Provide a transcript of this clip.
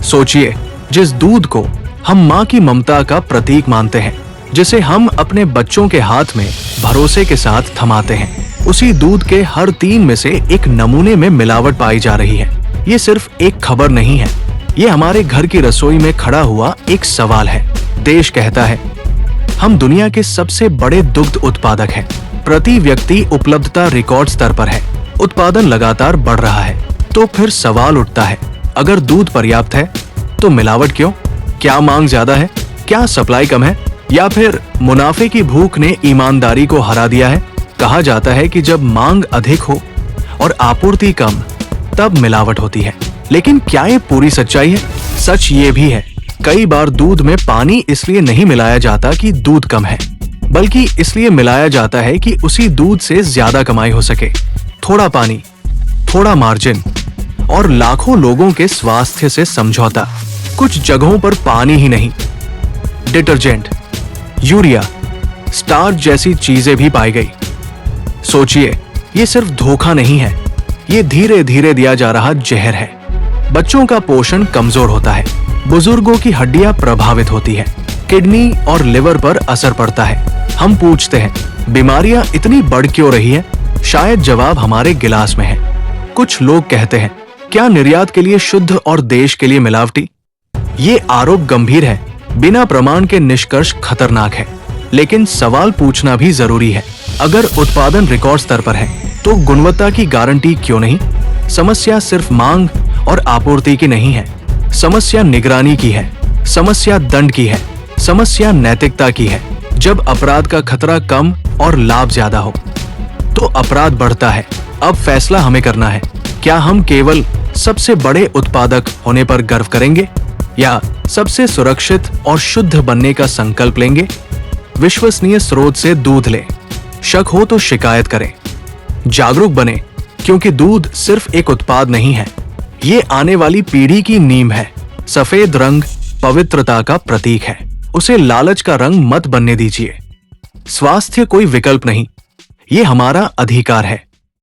सोचिए, जिस दूध को हम माँ की ममता का प्रतीक मानते हैं, जिसे हम अपने बच्चों के हाथ में भरोसे के साथ थमाते हैं, उसी दूध के हर 3 में से एक नमूने में मिलावट पाई जा रही है। ये सिर्फ एक खबर नहीं है, ये हमारे घर की रसोई में खड़ा हुआ एक सवाल है। देश कहता है हम दुनिया के सबसे बड़े दुग्ध उत्पादक हैं। प्रति व्यक्ति उपलब्धता रिकॉर्ड स्तर पर है, उत्पादन लगातार बढ़ रहा है। तो फिर सवाल उठता है, अगर दूध पर्याप्त है तो मिलावट क्यों? क्या मांग ज्यादा है? क्या सप्लाई कम है? या फिर मुनाफे की भूख ने ईमानदारी को हरा दिया है? कहा जाता है कि जब मांग अधिक हो और आपूर्ति कम, तब मिलावट होती है। लेकिन क्या ये पूरी सच्चाई है? सच ये भी है, कई बार दूध में पानी इसलिए नहीं मिलाया जाता कि दूध कम है, बल्कि इसलिए मिलाया जाता है कि उसी दूध से ज्यादा कमाई हो सके। थोड़ा पानी, थोड़ा मार्जिन और लाखों लोगों के स्वास्थ्य से समझौता। कुछ जगहों पर पानी ही नहीं, डिटर्जेंट, यूरिया, स्टार्च जैसी चीजें भी पाई गई। सोचिए, ये सिर्फ धोखा नहीं है, ये धीरे धीरे दिया जा रहा जहर है। बच्चों का पोषण कमजोर होता है, बुजुर्गों की हड्डियां प्रभावित होती है, किडनी और लिवर पर असर पड़ता है। हम पूछते हैं, बीमारियां इतनी बढ़ क्यों रही है? शायद जवाब हमारे गिलास में है। कुछ लोग कहते हैं, क्या निर्यात के लिए शुद्ध और देश के लिए मिलावटी? ये आरोप गंभीर है, बिना प्रमाण के निष्कर्ष खतरनाक है। लेकिन सवाल पूछना भी जरूरी है, अगर उत्पादन रिकॉर्ड स्तर पर है तो गुणवत्ता की गारंटी क्यों नहीं? समस्या सिर्फ मांग और आपूर्ति की नहीं है, समस्या निगरानी की है, समस्या दंड की है, समस्या नैतिकता की है। जब अपराध का खतरा कम और लाभ ज्यादा हो तो अपराध बढ़ता है। अब फैसला हमें करना है, क्या हम केवल सबसे बड़े उत्पादक होने पर गर्व करेंगे या सबसे सुरक्षित और शुद्ध बनने का संकल्प लेंगे? विश्वसनीय स्रोत से दूध लें, शक हो तो शिकायत करें, जागरूक बने, क्योंकि दूध सिर्फ एक उत्पाद नहीं है, ये आने वाली पीढ़ी की नींव है। सफेद रंग पवित्रता का प्रतीक है, उसे लालच का रंग मत बनने दीजिए। स्वास्थ्य कोई विकल्प नहीं, ये हमारा अधिकार है।